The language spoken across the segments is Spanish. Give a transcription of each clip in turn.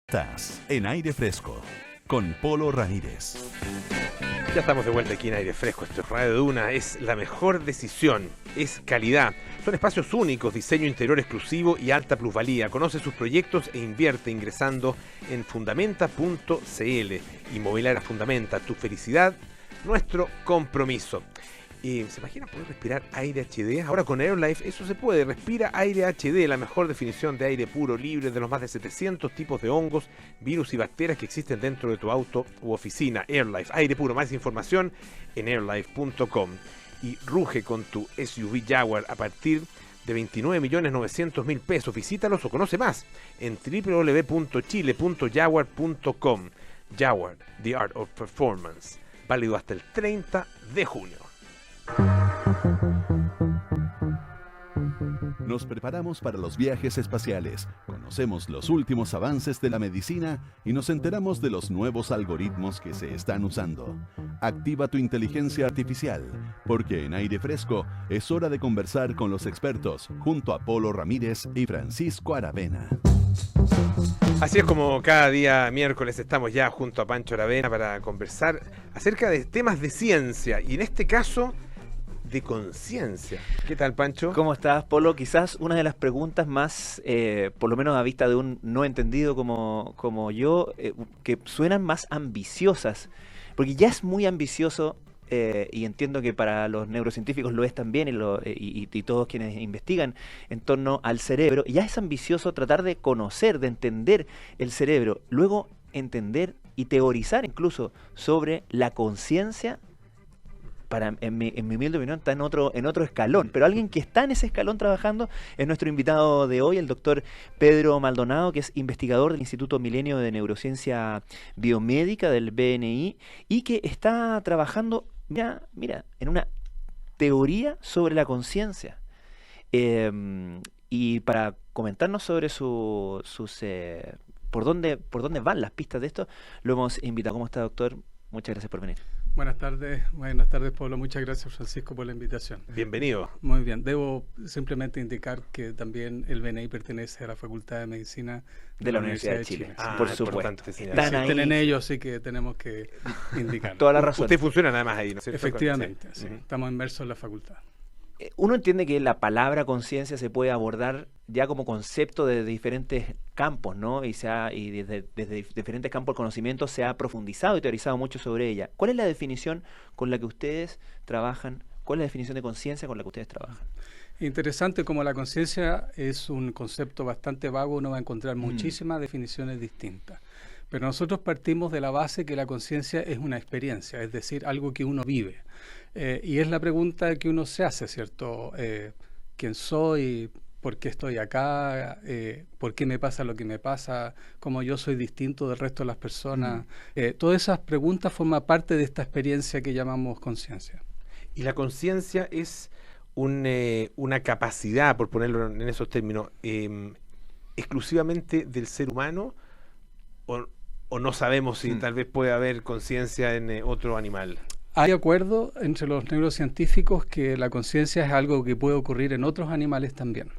Estás en Aire Fresco con Polo Ramírez. Ya estamos de vuelta aquí en Aire Fresco. Esto es Radio Duna, es la mejor decisión, es calidad. Son espacios únicos, diseño interior exclusivo y alta plusvalía. Conoce sus proyectos e invierte ingresando en fundamenta.cl. Inmobiliaria Fundamenta, tu felicidad, nuestro compromiso. ¿Se imagina poder respirar aire HD? Ahora con AirLife eso se puede. Respira aire HD, la mejor definición de aire puro, libre de los más de 700 tipos de hongos, virus y bacterias que existen dentro de tu auto u oficina. AirLife, aire puro. Más información en airlife.com. Y ruge con tu SUV Jaguar a partir de 29.900.000 pesos. Visítalos o conoce más en www.chile.jaguar.com. Jaguar, the art of performance. Válido hasta el 30 de junio. Nos preparamos para los viajes espaciales, conocemos los últimos avances de la medicina y nos enteramos de los nuevos algoritmos que se están usando. Activa tu inteligencia artificial, porque en Aire Fresco es hora de conversar con los expertos junto a Polo Ramírez y Francisco Aravena. Así es como cada día miércoles estamos ya junto a Pancho Aravena para conversar acerca de temas de ciencia y en este caso de conciencia. ¿Qué tal, Pancho? ¿Cómo estás, Polo? Quizás una de las preguntas más, por lo menos a vista de un no entendido como yo, que suenan más ambiciosas, porque ya es muy ambicioso, y entiendo que para los neurocientíficos lo es también, y todos quienes investigan en torno al cerebro, ya es ambicioso tratar de conocer, de entender el cerebro, luego entender y teorizar incluso sobre la conciencia. En mi humilde opinión está en otro escalón, pero alguien que está en ese escalón trabajando es nuestro invitado de hoy, el doctor Pedro Maldonado, que es investigador del Instituto Milenio de Neurociencia Biomédica del BNI y que está trabajando, mira, en una teoría sobre la conciencia. Y para comentarnos sobre por dónde van las pistas de esto, lo hemos invitado. ¿Cómo está, doctor? Muchas gracias por venir. Buenas tardes, Pablo. Muchas gracias, Francisco, por la invitación. Bienvenido. Muy bien. Debo simplemente indicar que también el BNI pertenece a la Facultad de Medicina de la Universidad de Chile. Por supuesto. Están en ellos, así que tenemos que indicarlo. Toda la razón. Usted funciona nada más ahí, ¿no es cierto? Efectivamente, sí. Estamos inmersos en la facultad. Uno entiende que la palabra conciencia se puede abordar ya como concepto de diferentes campos, ¿no? Y desde diferentes campos del conocimiento se ha profundizado y teorizado mucho sobre ella. ¿Cuál es la definición con la que ustedes trabajan? ¿Cuál es la definición de conciencia con la que ustedes trabajan? Interesante, como la conciencia es un concepto bastante vago, uno va a encontrar muchísimas definiciones distintas. Pero nosotros partimos de la base que la conciencia es una experiencia, es decir, algo que uno vive. Y es la pregunta que uno se hace, ¿cierto? ¿Quién soy? ¿Por qué estoy acá? ¿Por qué me pasa lo que me pasa? ¿Cómo yo soy distinto del resto de las personas? Todas esas preguntas forman parte de esta experiencia que llamamos conciencia. Y la conciencia es una capacidad, por ponerlo en esos términos, exclusivamente del ser humano, o no sabemos si tal vez puede haber conciencia en otro animal. Hay acuerdo entre los neurocientíficos que la conciencia es algo que puede ocurrir en otros animales también.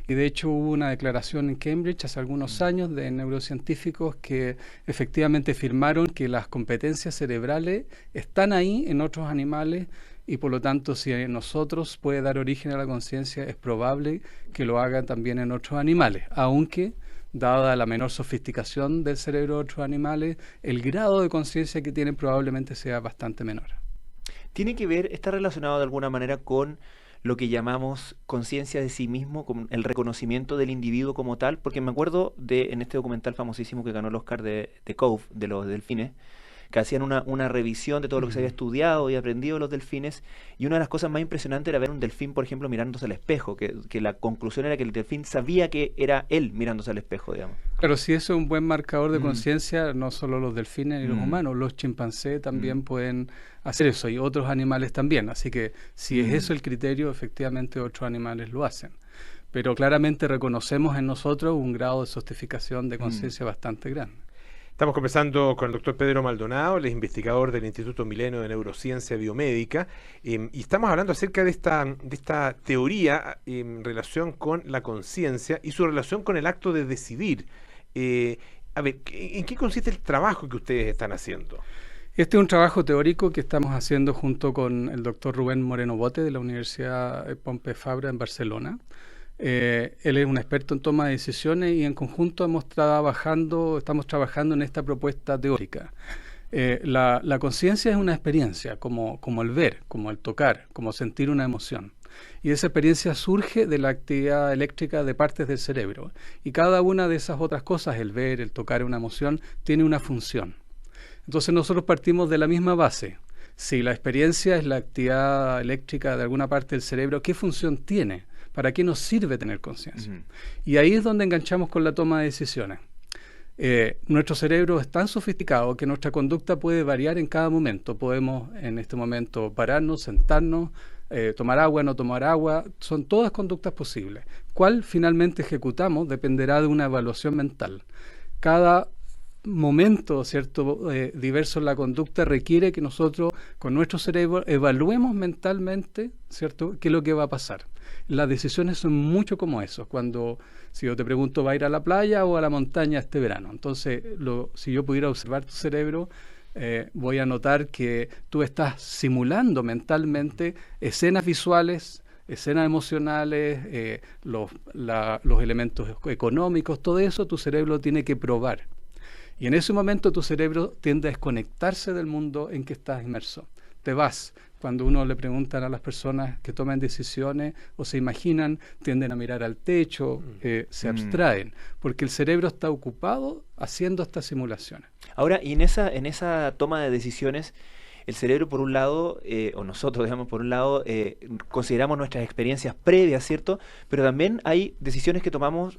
Y de hecho hubo una declaración en Cambridge hace algunos años de neurocientíficos que efectivamente afirmaron que las competencias cerebrales están ahí en otros animales y por lo tanto si en nosotros puede dar origen a la conciencia es probable que lo hagan también en otros animales, aunque dada la menor sofisticación del cerebro de otros animales, el grado de conciencia que tienen probablemente sea bastante menor. ¿Está relacionado de alguna manera con lo que llamamos conciencia de sí mismo, con el reconocimiento del individuo como tal? Porque me acuerdo en este documental famosísimo que ganó el Oscar de Cove, de los delfines, que hacían una revisión de todo lo que se había estudiado y aprendido de los delfines, y una de las cosas más impresionantes era ver un delfín, por ejemplo, mirándose al espejo, que la conclusión era que el delfín sabía que era él mirándose al espejo, digamos. Claro, si eso es un buen marcador de conciencia, no solo los delfines ni los humanos, los chimpancés también pueden hacer eso, y otros animales también, así que si es eso el criterio, efectivamente otros animales lo hacen. Pero claramente reconocemos en nosotros un grado de sofisticación de conciencia bastante grande. Estamos conversando con el doctor Pedro Maldonado, él es investigador del Instituto Milenio de Neurociencia Biomédica, y estamos hablando acerca de esta teoría en relación con la conciencia y su relación con el acto de decidir. A ver, ¿en qué consiste el trabajo que ustedes están haciendo? Este es un trabajo teórico que estamos haciendo junto con el doctor Rubén Moreno Bote de la Universidad Pompeu Fabra en Barcelona. Él es un experto en toma de decisiones y en conjunto estamos trabajando en esta propuesta teórica. La conciencia es una experiencia, como el ver, como el tocar, como sentir una emoción. Y esa experiencia surge de la actividad eléctrica de partes del cerebro. Y cada una de esas otras cosas, el ver, el tocar una emoción, tiene una función. Entonces nosotros partimos de la misma base. Si la experiencia es la actividad eléctrica de alguna parte del cerebro, ¿qué función tiene? ¿Para qué nos sirve tener conciencia? Uh-huh. Y ahí es donde enganchamos con la toma de decisiones. Nuestro cerebro es tan sofisticado que nuestra conducta puede variar en cada momento. Podemos en este momento pararnos, sentarnos, tomar agua, no tomar agua. Son todas conductas posibles. ¿Cuál finalmente ejecutamos? Dependerá de una evaluación mental. Cada momento, ¿cierto?, diverso en la conducta requiere que nosotros con nuestro cerebro evaluemos mentalmente, ¿cierto?, qué es lo que va a pasar. Las decisiones son mucho como eso. Si yo te pregunto, ¿va a ir a la playa o a la montaña este verano? Entonces, si yo pudiera observar tu cerebro, voy a notar que tú estás simulando mentalmente escenas visuales, escenas emocionales, los elementos económicos, todo eso tu cerebro tiene que probar. Y en ese momento tu cerebro tiende a desconectarse del mundo en que estás inmerso. Te vas. Cuando uno le preguntan a las personas que toman decisiones o se imaginan, tienden a mirar al techo, se abstraen, porque el cerebro está ocupado haciendo estas simulaciones. Ahora, y en esa toma de decisiones, el cerebro, por un lado, o nosotros, digamos, por un lado, consideramos nuestras experiencias previas, ¿cierto? Pero también hay decisiones que tomamos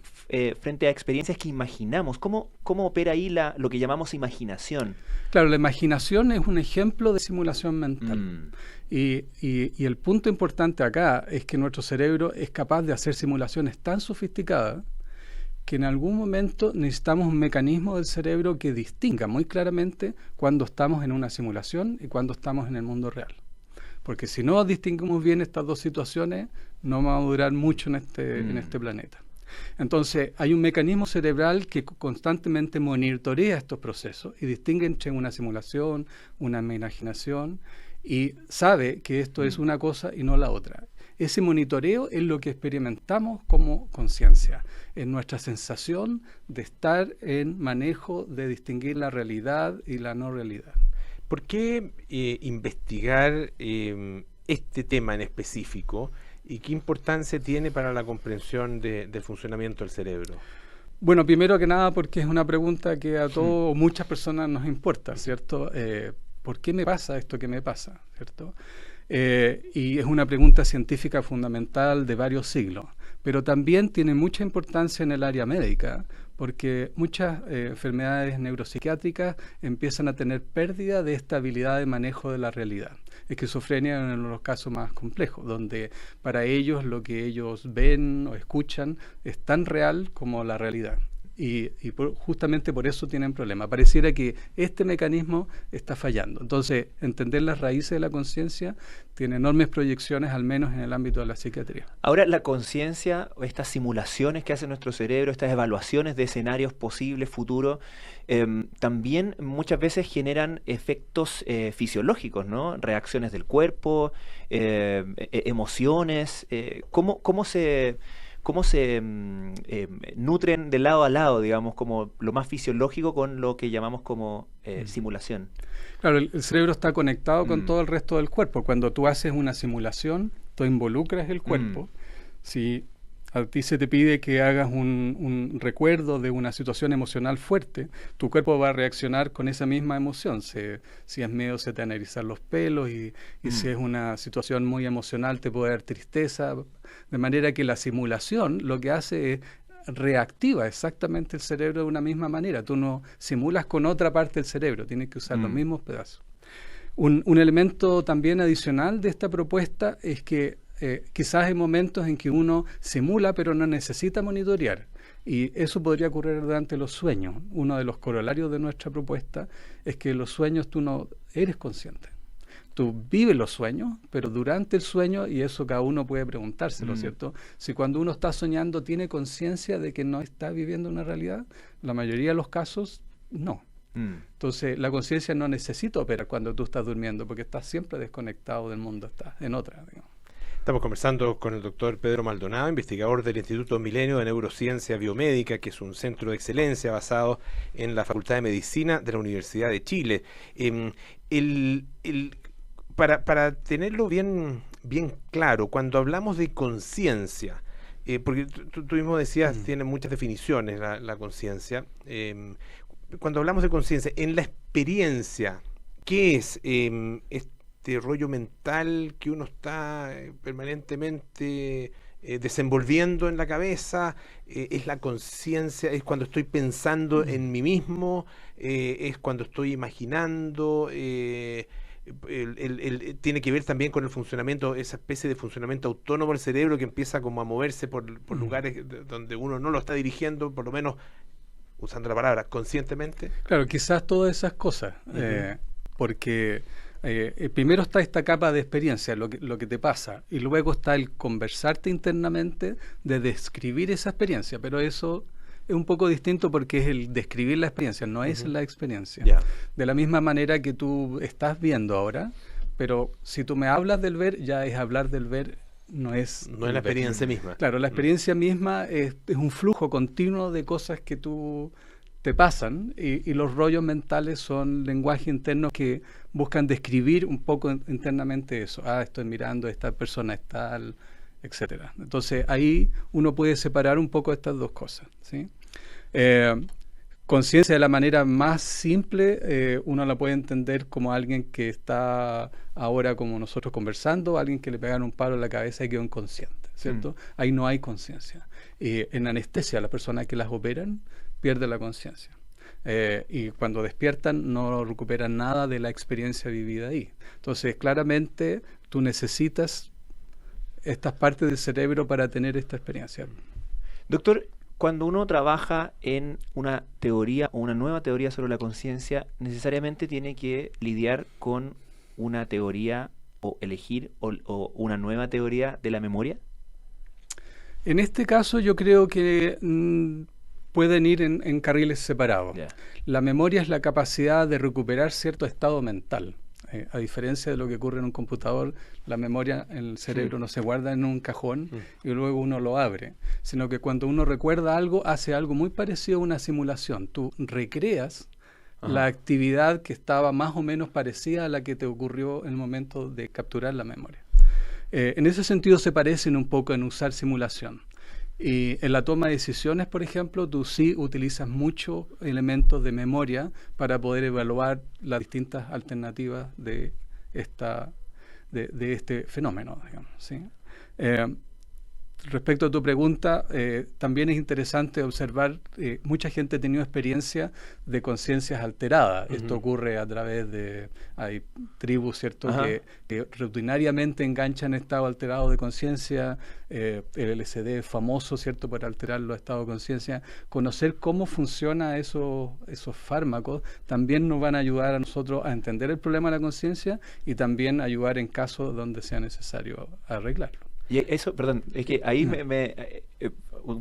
frente a experiencias que imaginamos. ¿Cómo opera ahí lo que llamamos imaginación? Claro, la imaginación es un ejemplo de simulación mental. Y el punto importante acá es que nuestro cerebro es capaz de hacer simulaciones tan sofisticadas que en algún momento necesitamos un mecanismo del cerebro que distinga muy claramente cuando estamos en una simulación y cuando estamos en el mundo real. Porque si no distinguimos bien estas dos situaciones, no vamos a durar mucho en este planeta. Entonces, hay un mecanismo cerebral que constantemente monitorea estos procesos y distingue entre una simulación, una imaginación, y sabe que esto es una cosa y no la otra. Ese monitoreo es lo que experimentamos como conciencia, es nuestra sensación de estar en manejo de distinguir la realidad y la no realidad. ¿Por qué investigar este tema en específico y qué importancia tiene para la comprensión del funcionamiento del cerebro? Bueno, primero que nada porque es una pregunta que a todos, muchas personas nos importa, ¿cierto? ¿Por qué me pasa esto que me pasa? ¿Cierto? Y es una pregunta científica fundamental de varios siglos, pero también tiene mucha importancia en el área médica, porque muchas enfermedades neuropsiquiátricas empiezan a tener pérdida de esta habilidad de manejo de la realidad. Esquizofrenia es uno de los casos más complejos, donde para ellos lo que ellos ven o escuchan es tan real como la realidad. Y justamente por eso tienen problemas. Pareciera que este mecanismo está fallando. Entonces, entender las raíces de la conciencia tiene enormes proyecciones, al menos en el ámbito de la psiquiatría. Ahora, la conciencia, estas simulaciones que hace nuestro cerebro, estas evaluaciones de escenarios posibles, futuros, también muchas veces generan efectos fisiológicos, ¿no? Reacciones del cuerpo, emociones. ¿Cómo se nutren de lado a lado, digamos, como lo más fisiológico con lo que llamamos como simulación? Claro, el cerebro está conectado con todo el resto del cuerpo. Cuando tú haces una simulación, tú involucras el cuerpo. Si a ti se te pide que hagas un recuerdo de una situación emocional fuerte, tu cuerpo va a reaccionar con esa misma emoción. Si es miedo, se te van a erizar los pelos y si es una situación muy emocional, te puede dar tristeza. De manera que la simulación lo que hace es reactiva exactamente el cerebro de una misma manera. Tú no simulas con otra parte del cerebro, tienes que usar los mismos pedazos. Un elemento también adicional de esta propuesta es que quizás hay momentos en que uno simula pero no necesita monitorear, y eso podría ocurrir durante los sueños. Uno de los corolarios de nuestra propuesta es que en los sueños tú no eres consciente. tú vives los sueños, pero durante el sueño, y eso cada uno puede preguntárselo, ¿cierto? Si cuando uno está soñando tiene conciencia de que no está viviendo una realidad, la mayoría de los casos, no. Entonces, la conciencia no necesita operar cuando tú estás durmiendo, porque estás siempre desconectado del mundo, estás en otra, digamos. Estamos conversando con el doctor Pedro Maldonado, investigador del Instituto Milenio de Neurociencia Biomédica, que es un centro de excelencia basado en la Facultad de Medicina de la Universidad de Chile. Para tenerlo bien claro, cuando hablamos de conciencia, porque tú mismo decías, tiene muchas definiciones la conciencia. Cuando hablamos de conciencia, en la experiencia, ¿qué es este rollo mental que uno está permanentemente desenvolviendo en la cabeza? ¿Es la conciencia? ¿Es cuando estoy pensando en mí mismo? ¿Es cuando estoy imaginando? Tiene que ver también con el funcionamiento, esa especie de funcionamiento autónomo del cerebro que empieza como a moverse por lugares donde uno no lo está dirigiendo, por lo menos usando la palabra conscientemente. Claro, quizás todas esas cosas, porque primero está esta capa de experiencia, lo que te pasa, y luego está el conversarte internamente de describir esa experiencia, pero eso es un poco distinto porque es el describir la experiencia, no es la experiencia. De la misma manera que tú estás viendo ahora, pero si tú me hablas del ver, ya es hablar del ver, no es la experiencia misma. Claro, la experiencia misma es un flujo continuo de cosas que tú te pasan, y los rollos mentales son lenguaje interno que buscan describir un poco internamente eso. Estoy mirando, esta persona es tal, etcétera. Entonces ahí uno puede separar un poco estas dos cosas, ¿sí? Conciencia, de la manera más simple, uno la puede entender como alguien que está ahora como nosotros conversando, alguien que le pegan un palo en la cabeza y quedó inconsciente, ¿cierto? Ahí no hay conciencia. En anestesia, las personas que las operan pierden la conciencia. Y cuando despiertan no recuperan nada de la experiencia vivida ahí. Entonces, claramente, tú necesitas estas partes del cerebro para tener esta experiencia. Doctor, cuando uno trabaja en una teoría o una nueva teoría sobre la conciencia, necesariamente tiene que lidiar con una teoría o elegir o una nueva teoría de la memoria. En este caso yo creo que pueden ir en carriles separados. La memoria es la capacidad de recuperar cierto estado mental. A diferencia de lo que ocurre en un computador, la memoria en el cerebro no se guarda en un cajón y luego uno lo abre, sino que cuando uno recuerda algo, hace algo muy parecido a una simulación. Tú recreas la actividad que estaba más o menos parecida a la que te ocurrió en el momento de capturar la memoria. En ese sentido se parecen un poco en usar simulación. Y en la toma de decisiones, por ejemplo, tú sí utilizas muchos elementos de memoria para poder evaluar las distintas alternativas de este fenómeno, digamos, ¿sí? Respecto a tu pregunta, también es interesante observar, mucha gente ha tenido experiencia de conciencias alteradas. Esto ocurre a través de, hay tribus, ¿cierto?, que rutinariamente enganchan estados alterados de conciencia. El LSD es famoso, ¿cierto?, por alterar los estados de conciencia. Conocer cómo funcionan esos fármacos también nos van a ayudar a nosotros a entender el problema de la conciencia y también ayudar en casos donde sea necesario arreglarlo. Y eso, perdón, es que ahí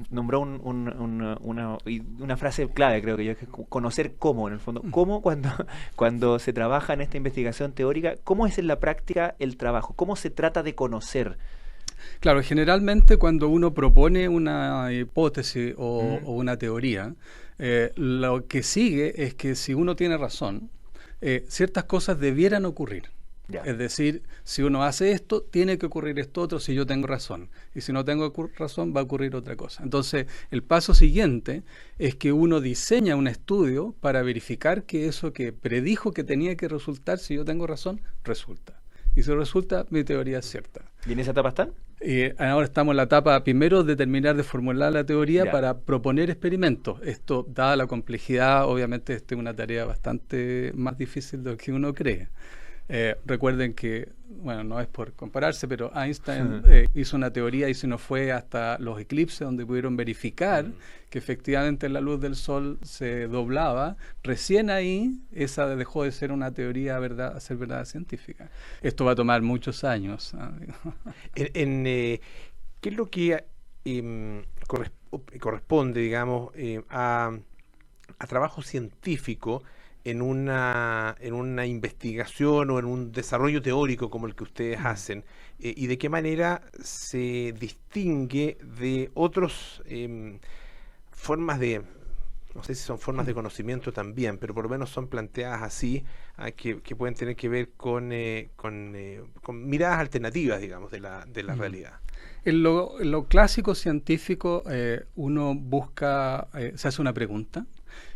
nombró una frase clave, creo que yo, que es conocer cómo, en el fondo. ¿Cómo cuando se trabaja en esta investigación teórica, cómo es en la práctica el trabajo? ¿Cómo se trata de conocer? Claro, generalmente cuando uno propone una hipótesis o una teoría, lo que sigue es que si uno tiene razón, ciertas cosas debieran ocurrir. Es decir, si uno hace esto, tiene que ocurrir esto otro si yo tengo razón. Y si no tengo razón, va a ocurrir otra cosa. Entonces, el paso siguiente es que uno diseña un estudio para verificar que eso que predijo que tenía que resultar, si yo tengo razón, resulta. Y si resulta, mi teoría es cierta. ¿Y en esa etapa están? Ahora estamos en la etapa, primero, de terminar de formular la teoría para proponer experimentos. Esto, dada la complejidad, obviamente, es una tarea bastante más difícil de lo que uno cree. Recuerden que, bueno, no es por compararse, pero Einstein hizo una teoría y se nos fue hasta los eclipses, donde pudieron verificar que efectivamente la luz del sol se doblaba. Recién ahí esa dejó de ser una teoría a ser verdad científica. Esto va a tomar muchos años. ¿Qué es lo que corresponde, digamos, a trabajo científico en una investigación o en un desarrollo teórico como el que ustedes hacen? ¿Y de qué manera se distingue de otras formas de, no sé si son formas de conocimiento también, pero por lo menos son planteadas así, que pueden tener que ver con miradas alternativas, digamos, de la realidad? En lo clásico científico, uno busca, se hace una pregunta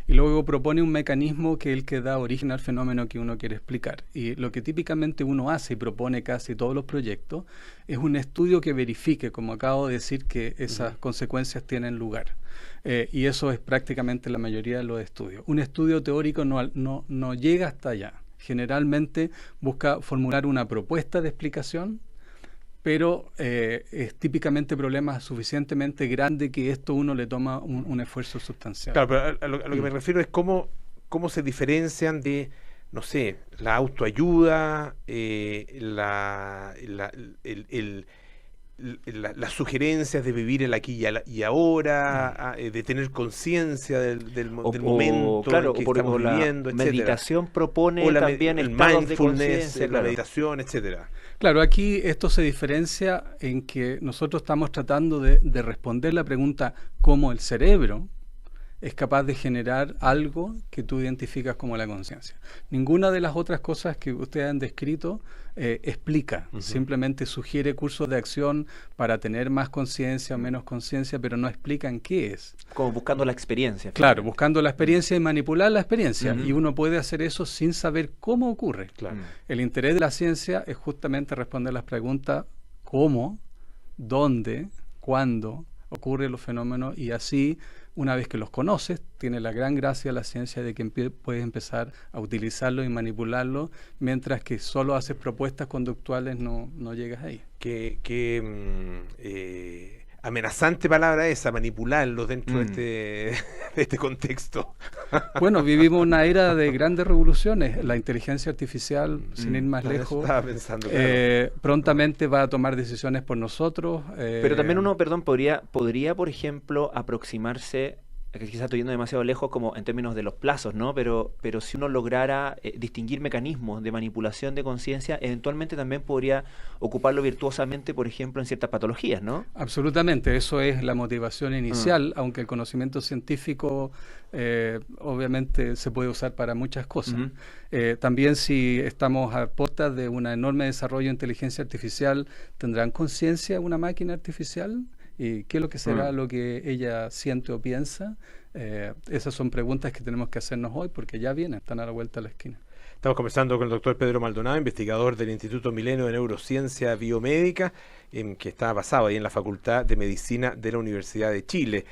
y luego propone un mecanismo que es el que da origen al fenómeno que uno quiere explicar. Y lo que típicamente uno hace y propone casi todos los proyectos es un estudio que verifique, como acabo de decir, que esas consecuencias tienen lugar. Y eso es prácticamente la mayoría de los estudios. Un estudio teórico no llega hasta allá. Generalmente busca formular una propuesta de explicación, pero es típicamente problemas suficientemente grande que esto uno le toma un esfuerzo sustancial. Claro, pero a lo que me refiero es cómo se diferencian de, no sé, la autoayuda, las sugerencias de vivir el aquí y ahora, de tener conciencia del momento claro, en que estamos viviendo, la etcétera. Meditación propone O también el estados de mindfulness, conciencia, la claro. meditación, etcétera. Claro, aquí esto se diferencia en que nosotros estamos tratando de responder la pregunta cómo el cerebro es capaz de generar algo que tú identificas como la conciencia. Ninguna de las otras cosas que ustedes han descrito explica, simplemente sugiere cursos de acción para tener más conciencia o menos conciencia, pero no explican qué es. Como buscando la experiencia. Claro, buscando la experiencia y manipular la experiencia. Y uno puede hacer eso sin saber cómo ocurre. Claro. El interés de la ciencia es justamente responder las preguntas cómo, dónde, cuándo ocurren los fenómenos, y así, una vez que los conoces, tiene la gran gracia la ciencia de que puedes empezar a utilizarlo y manipularlo, mientras que solo haces propuestas conductuales no llegas ahí. Amenazante palabra esa, manipularlo dentro de este contexto. Bueno, vivimos una era de grandes revoluciones. La inteligencia artificial, sin ir más lejos, estaba pensando, claro. Prontamente va a tomar decisiones por nosotros. Pero también uno, perdón, podría, por ejemplo, aproximarse, que quizás estoy yendo demasiado lejos como en términos de los plazos, ¿no? Pero si uno lograra distinguir mecanismos de manipulación de conciencia, eventualmente también podría ocuparlo virtuosamente, por ejemplo, en ciertas patologías, ¿no? Absolutamente, eso es la motivación inicial, aunque el conocimiento científico obviamente se puede usar para muchas cosas. También, si estamos a puertas de un enorme desarrollo de inteligencia artificial, ¿tendrán conciencia una máquina artificial? ¿Y qué es lo que será lo que ella siente o piensa? Esas son preguntas que tenemos que hacernos hoy, porque ya vienen, están a la vuelta de la esquina. Estamos conversando con el doctor Pedro Maldonado, investigador del Instituto Milenio de Neurociencia Biomédica, que está basado ahí en la Facultad de Medicina de la Universidad de Chile.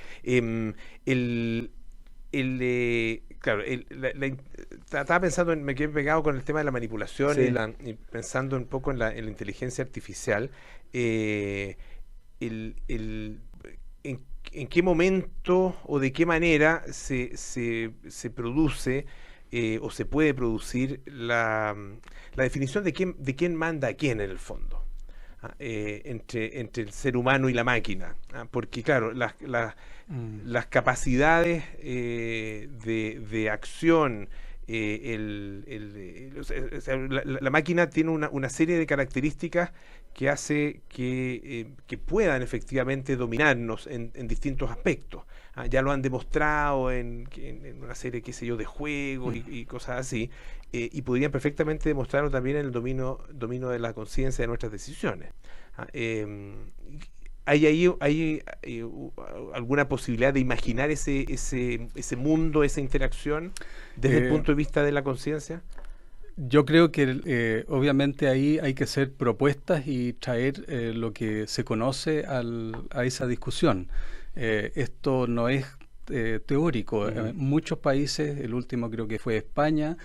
Estaba pensando, me quedé pegado con el tema de la manipulación, sí, y pensando un poco en la inteligencia artificial. ¿En qué momento o de qué manera se produce o se puede producir la definición de quién manda a quién en el fondo? Entre el ser humano y la máquina. Porque claro, las capacidades de acción, la máquina tiene una serie de características que hace que puedan efectivamente dominarnos en distintos aspectos. Ya lo han demostrado en una serie, qué sé yo, de juegos y cosas así, y podrían perfectamente demostrarlo también en el dominio de la conciencia de nuestras decisiones. ¿Hay alguna posibilidad de imaginar ese mundo, esa interacción desde el punto de vista de la conciencia? Yo creo que obviamente ahí hay que hacer propuestas y traer lo que se conoce a esa discusión. Esto no es teórico. Muchos países, el último creo que fue España,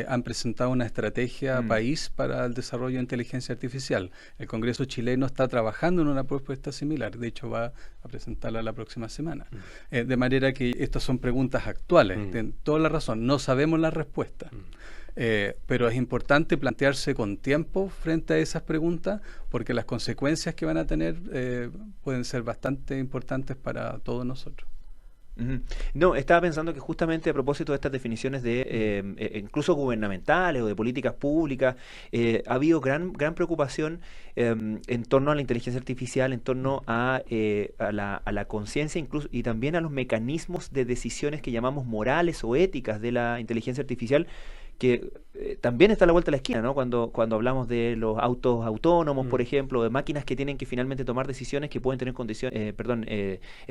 han presentado una estrategia país para el desarrollo de inteligencia artificial. El Congreso chileno está trabajando en una propuesta similar, de hecho va a presentarla la próxima semana. De manera que estas son preguntas actuales, tienen toda la razón, no sabemos la respuesta. Pero es importante plantearse con tiempo frente a esas preguntas porque las consecuencias que van a tener pueden ser bastante importantes para todos nosotros. No, estaba pensando que justamente a propósito de estas definiciones de incluso gubernamentales o de políticas públicas, ha habido gran preocupación en torno a la inteligencia artificial, en torno a la conciencia incluso y también a los mecanismos de decisiones que llamamos morales o éticas de la inteligencia artificial, que también está a la vuelta de la esquina, ¿no? Cuando hablamos de los autos autónomos, por ejemplo, de máquinas que tienen que finalmente tomar decisiones que pueden tener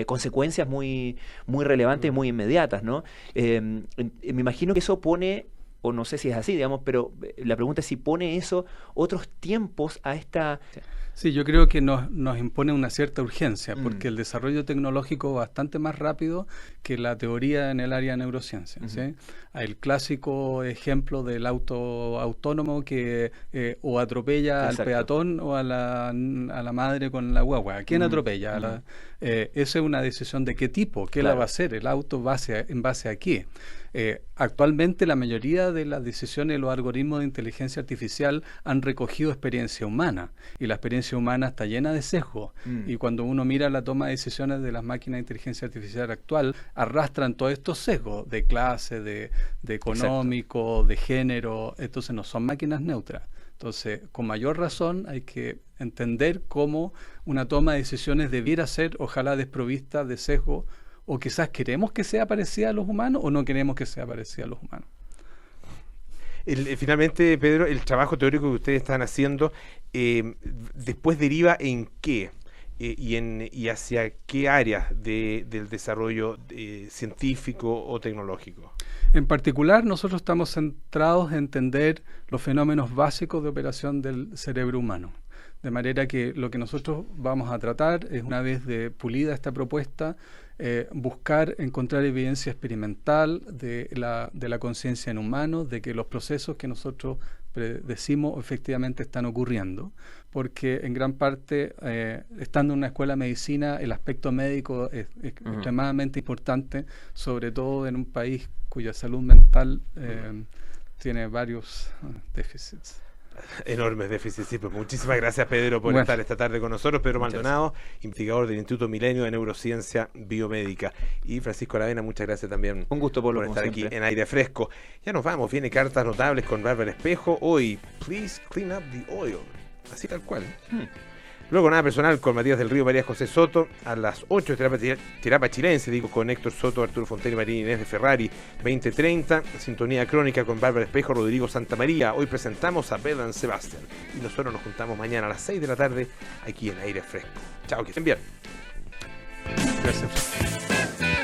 consecuencias muy relevantes y muy inmediatas, ¿no? Me imagino que eso pone, o no sé si es así, digamos, pero la pregunta es si pone eso otros tiempos a esta... Sí, yo creo que nos impone una cierta urgencia, porque el desarrollo tecnológico es bastante más rápido que la teoría en el área de neurociencia. ¿Sí? El clásico ejemplo del auto autónomo que o atropella al peatón o a la madre con la guagua. ¿A quién atropella? Esa es una decisión de qué tipo, qué la va a hacer, el auto en base a qué. Actualmente la mayoría de las decisiones de los algoritmos de inteligencia artificial han recogido experiencia humana y la experiencia humana está llena de sesgos y cuando uno mira la toma de decisiones de las máquinas de inteligencia artificial actual arrastran todos estos sesgos de clase, de económico, de género, entonces no son máquinas neutras. Entonces, con mayor razón hay que entender cómo una toma de decisiones debiera ser, ojalá desprovista de sesgo, o quizás queremos que sea parecida a los humanos o no queremos que sea parecida a los humanos. Finalmente, Pedro, el trabajo teórico que ustedes están haciendo, después deriva en qué y hacia qué áreas del desarrollo científico o tecnológico. En particular, nosotros estamos centrados en entender los fenómenos básicos de operación del cerebro humano. De manera que lo que nosotros vamos a tratar es, una vez de pulida esta propuesta, buscar encontrar evidencia experimental de la conciencia en humanos, de que los procesos que nosotros decimos efectivamente están ocurriendo, porque en gran parte, estando en una escuela de medicina, el aspecto médico es extremadamente importante, sobre todo en un país cuya salud mental tiene varios déficits. Enormes déficits, sí, pues muchísimas gracias, Pedro, por estar esta tarde con nosotros. Pedro Maldonado, investigador del Instituto Milenio de Neurociencia Biomédica, y Francisco Aravena, muchas gracias también. Un gusto, Pablo, por estar aquí en Aire Fresco. Ya nos vamos, viene Cartas Notables con Bárbara Espejo. Hoy, please clean up the oil, así tal cual. Luego Nada Personal con Matías del Río, María José Soto. A las 8, Terapia Chilense, digo, con Héctor Soto, Arturo Fontana y María Inés de Ferrari. 20:30, Sintonía Crónica con Bárbara Espejo, Rodrigo Santamaría. Hoy presentamos a Bell and Sebastian. Y nosotros nos juntamos mañana a las 6 de la tarde aquí en Aire Fresco. Chao, que estén bien. Gracias.